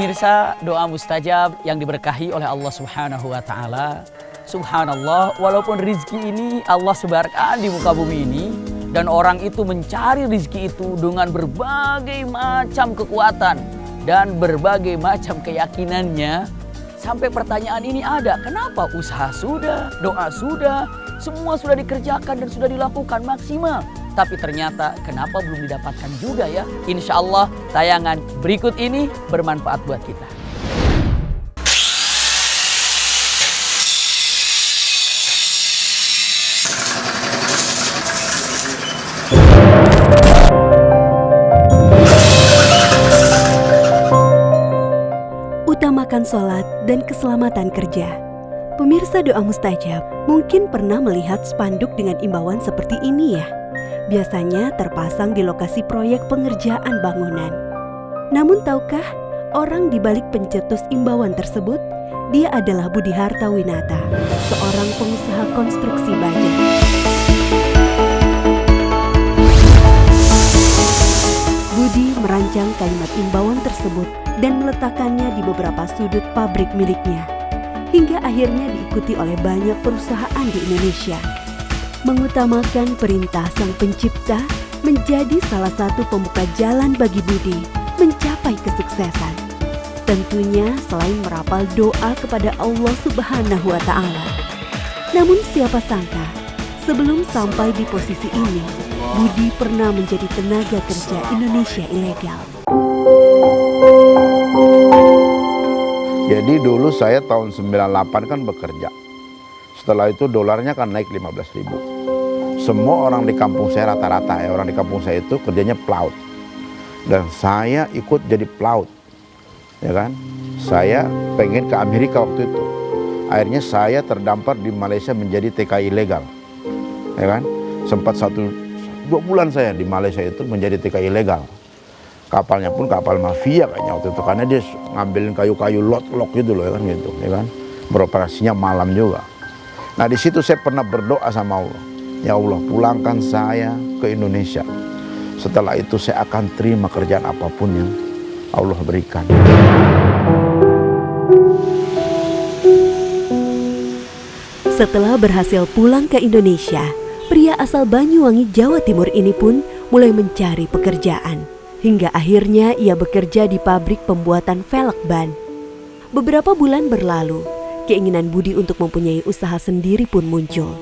Pemirsa, doa mustajab yang diberkahi oleh Allah Subhanahu wa taala. Subhanallah, walaupun rizki ini Allah sebarkan di muka bumi ini dan orang itu mencari rizki itu dengan berbagai macam kekuatan dan berbagai macam keyakinannya, sampai pertanyaan ini ada, kenapa usaha sudah, doa sudah, semua sudah dikerjakan dan sudah dilakukan maksimal, tapi ternyata kenapa belum didapatkan juga ya? Insya Allah tayangan berikut ini bermanfaat buat kita. Utamakan sholat dan keselamatan kerja. Pemirsa doa mustajab mungkin pernah melihat spanduk dengan imbauan seperti ini ya. Biasanya terpasang di lokasi proyek pengerjaan bangunan. Namun tahukah orang di balik pencetus imbauan tersebut? Dia adalah Budi Hartawinata, seorang pengusaha konstruksi baja. Budi merancang kalimat imbauan tersebut dan meletakkannya di beberapa sudut pabrik miliknya, hingga akhirnya diikuti oleh banyak perusahaan di Indonesia. Mengutamakan perintah Sang Pencipta menjadi salah satu pembuka jalan bagi Budi mencapai kesuksesan. Tentunya selain merapal doa kepada Allah Subhanahu wa taala. Namun siapa sangka, sebelum sampai di posisi ini, Budi pernah menjadi tenaga kerja Indonesia ilegal. Jadi dulu saya tahun 98 kan bekerja. Setelah itu dolarnya kan naik 15.000. Semua orang di kampung saya rata-rata ya, orang di kampung saya itu kerjanya pelaut. Dan saya ikut jadi pelaut. Ya kan? Saya pengen ke Amerika waktu itu. Akhirnya saya terdampar di Malaysia menjadi TKI ilegal. Ya kan? Sempat 1-2 bulan saya di Malaysia itu menjadi TKI ilegal. Kapalnya pun kapal mafia kayaknya waktu itu, karena dia ngambilin kayu-kayu lot-lok gitu loh ya kan gitu, ya kan. Beroperasinya malam juga. Nah di situ saya pernah berdoa sama Allah, ya Allah pulangkan saya ke Indonesia. Setelah itu saya akan terima kerjaan apapun yang Allah berikan. Setelah berhasil pulang ke Indonesia, pria asal Banyuwangi, Jawa Timur ini pun mulai mencari pekerjaan. Hingga akhirnya ia bekerja di pabrik pembuatan velg ban. Beberapa bulan berlalu, keinginan Budi untuk mempunyai usaha sendiri pun muncul.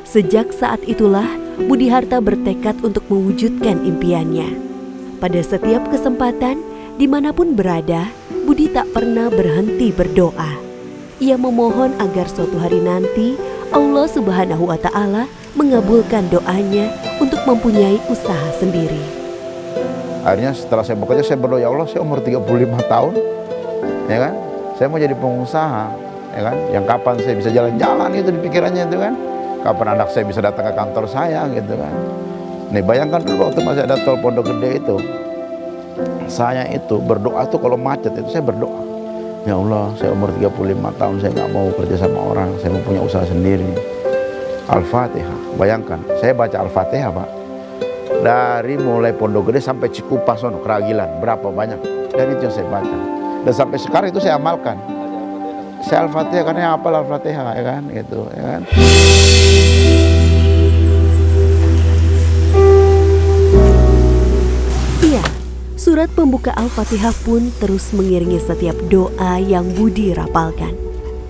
Sejak saat itulah, Budi Harta bertekad untuk mewujudkan impiannya. Pada setiap kesempatan, dimanapun berada, Budi tak pernah berhenti berdoa. Ia memohon agar suatu hari nanti Allah Subhanahu wa taala mengabulkan doanya untuk mempunyai usaha sendiri. Akhirnya setelah saya bekerja, saya berdoa, ya Allah saya umur 35 tahun, ya kan, saya mau jadi pengusaha, ya kan, yang kapan saya bisa jalan-jalan gitu di pikirannya itu kan, kapan anak saya bisa datang ke kantor saya gitu kan. Nih bayangkan dulu waktu masih ada tol Pondok Gede itu, saya itu berdoa tuh kalau macet itu saya berdoa, ya Allah saya umur 35 tahun, saya nggak mau kerja sama orang, saya mau punya usaha sendiri. Al-Fatihah, bayangkan saya baca Al-Fatihah Pak, dari mulai Pondok Gede sampai Cikupa sono, Keragilan, berapa banyak, dan itu yang saya baca. Dan sampai sekarang itu saya amalkan. Saya Al-Fatihah karena hafal Al-Fatihah ya kan, gitu ya kan. Iya, surat pembuka Al-Fatihah pun terus mengiringi setiap doa yang Budi rapalkan.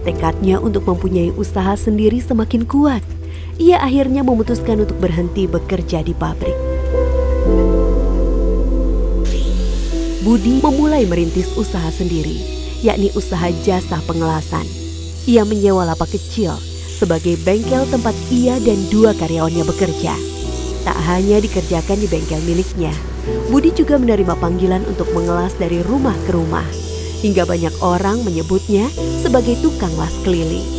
Tekadnya untuk mempunyai usaha sendiri semakin kuat. Ia akhirnya memutuskan untuk berhenti bekerja di pabrik. Budi memulai merintis usaha sendiri, yakni usaha jasa pengelasan. Ia menyewa lapak kecil sebagai bengkel tempat ia dan 2 karyawannya bekerja. Tak hanya dikerjakan di bengkel miliknya, Budi juga menerima panggilan untuk mengelas dari rumah ke rumah, hingga banyak orang menyebutnya sebagai tukang las keliling.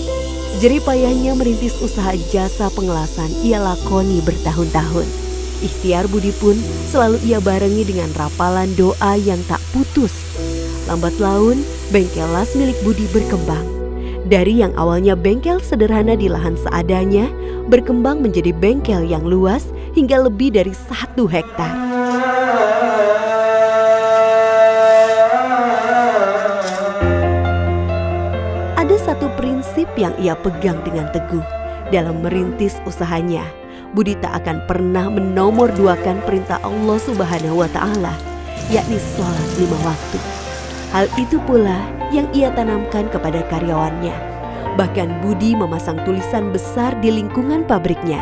Jerih payahnya merintis usaha jasa pengelasan ia lakoni bertahun-tahun. Ikhtiar Budi pun selalu ia barengi dengan rapalan doa yang tak putus. Lambat laun, bengkel las milik Budi berkembang. Dari yang awalnya bengkel sederhana di lahan seadanya, berkembang menjadi bengkel yang luas hingga lebih dari 1 hektar. yang ia pegang dengan teguh. Dalam merintis usahanya, Budi tak akan pernah menomorduakan perintah Allah Subhanahu wa Ta'ala, yakni sholat 5 waktu. Hal itu pula yang ia tanamkan kepada karyawannya. Bahkan Budi memasang tulisan besar di lingkungan pabriknya,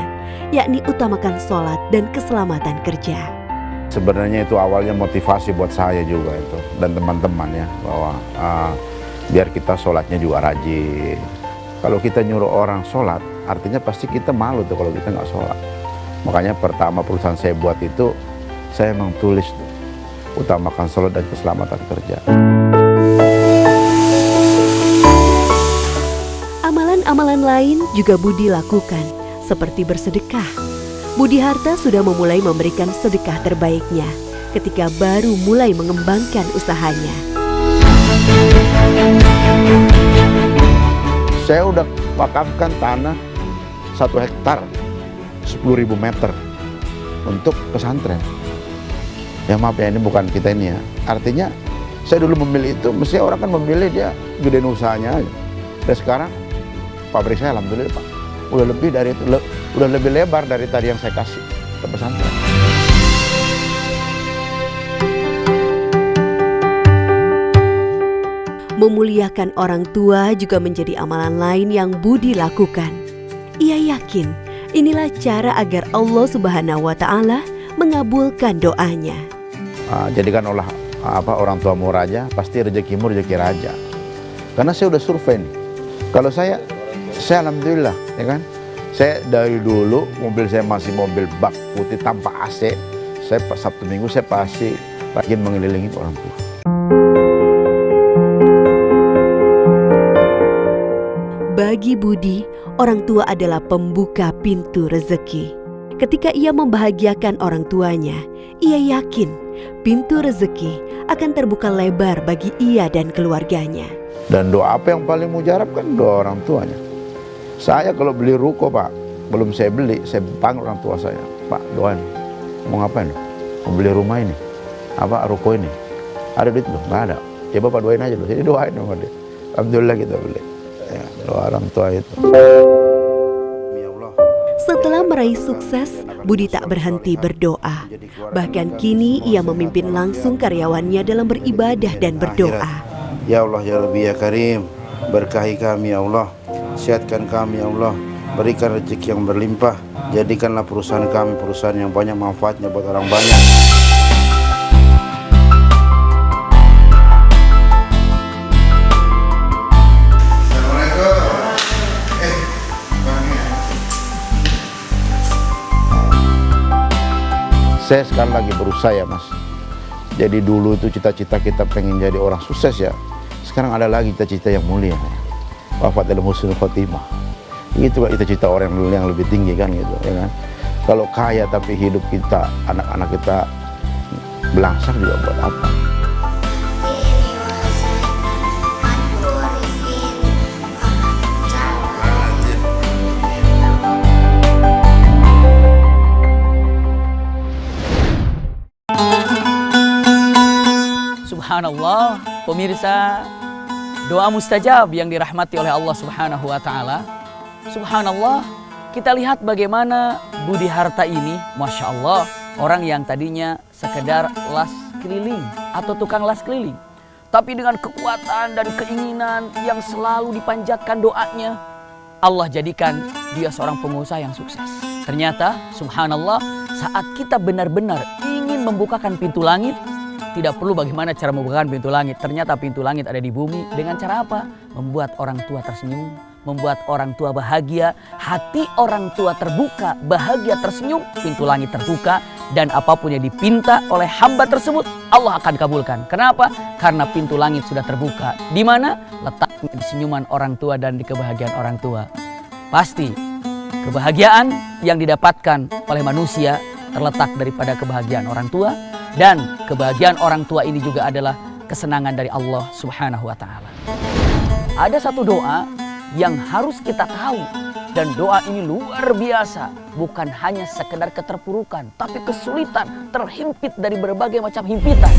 yakni utamakan sholat dan keselamatan kerja. Sebenarnya itu awalnya motivasi buat saya juga itu dan teman-teman ya, bahwa biar kita sholatnya juga rajin. Kalau kita nyuruh orang sholat, artinya pasti kita malu tuh kalau kita nggak sholat. Makanya pertama perusahaan saya buat itu, saya memang tulis tuh, utamakan sholat dan keselamatan kerja. Amalan-amalan lain juga Budi lakukan, seperti bersedekah. Budi Harta sudah memulai memberikan sedekah terbaiknya ketika baru mulai mengembangkan usahanya. Saya udah wakafkan tanah 1 hektar, 10.000 meter untuk pesantren. Ya maaf ya, ini bukan kita ini ya. Artinya saya dulu memilih itu, mestinya orang kan memilih dia gedein usahanya aja. Dan sekarang pabrik saya alhamdulillah Pak, udah lebih dari itu, udah lebih lebar dari tadi yang saya kasih ke pesantren. Memuliakan orang tua juga menjadi amalan lain yang Budi lakukan. Ia yakin inilah cara agar Allah Subhanahu wa Ta'ala mengabulkan doanya. Jadikan orang tuamu raja, pasti rezekimu rezeki raja. Karena saya udah survei nih. Kalau saya alhamdulillah, ya kan. Saya dari dulu mobil saya masih mobil bak putih tanpa AC. Saya Sabtu Minggu saya pasti rajin mengelilingi orang tua. Bagi Budi, orang tua adalah pembuka pintu rezeki. Ketika ia membahagiakan orang tuanya, ia yakin pintu rezeki akan terbuka lebar bagi ia dan keluarganya. Dan doa apa yang paling mujarab kan doa orang tuanya. Saya kalau beli ruko Pak, belum saya beli, saya panggil orang tua saya. Pak, doain. Mau ngapain? Mau beli rumah ini, ruko ini. Ada duit loh? Nggak ada. Ya Bapak doain aja loh. Jadi doain sama dia. Alhamdulillah kita beli. Ya, doa orang tua itu. Setelah meraih sukses, Budi tak berhenti berdoa. Bahkan kini ia memimpin langsung karyawannya dalam beribadah dan berdoa. Ya Allah, ya Rabbi, ya Karim, berkahi kami ya Allah, sehatkan kami ya Allah, berikan rezeki yang berlimpah, jadikanlah perusahaan kami perusahaan yang banyak manfaatnya buat orang banyak. Saya sekarang lagi berusaha ya Mas. Jadi dulu itu cita-cita kita pengen jadi orang sukses ya. Sekarang ada lagi cita-cita yang mulia. Wafat dalam husnul khotimah. Itu kan cita-cita orang yang lebih tinggi kan gitu ya kan. Kalau kaya tapi hidup kita, anak-anak kita belangsang juga buat apa? Subhanallah, pemirsa, doa mustajab yang dirahmati oleh Allah Subhanahu wa Ta'ala. Subhanallah, kita lihat bagaimana Budi Harta ini, Masya Allah, orang yang tadinya sekedar las keliling atau tukang las keliling, tapi dengan kekuatan dan keinginan yang selalu dipanjatkan doanya, Allah jadikan dia seorang pengusaha yang sukses. Ternyata, subhanallah, saat kita benar-benar ingin membukakan pintu langit, tidak perlu bagaimana cara membukakan pintu langit. Ternyata pintu langit ada di bumi. Dengan cara apa? Membuat orang tua tersenyum, membuat orang tua bahagia, hati orang tua terbuka, bahagia, tersenyum, pintu langit terbuka, dan apapun yang dipinta oleh hamba tersebut Allah akan kabulkan. Kenapa? Karena pintu langit sudah terbuka. Di mana? Letaknya di senyuman orang tua dan di kebahagiaan orang tua. Pasti kebahagiaan yang didapatkan oleh manusia terletak daripada kebahagiaan orang tua. Dan kebahagiaan orang tua ini juga adalah kesenangan dari Allah Subhanahu wa Ta'ala. Ada satu doa yang harus kita tahu, dan doa ini luar biasa. Bukan hanya sekedar keterpurukan, tapi kesulitan, terhimpit dari berbagai macam himpitan.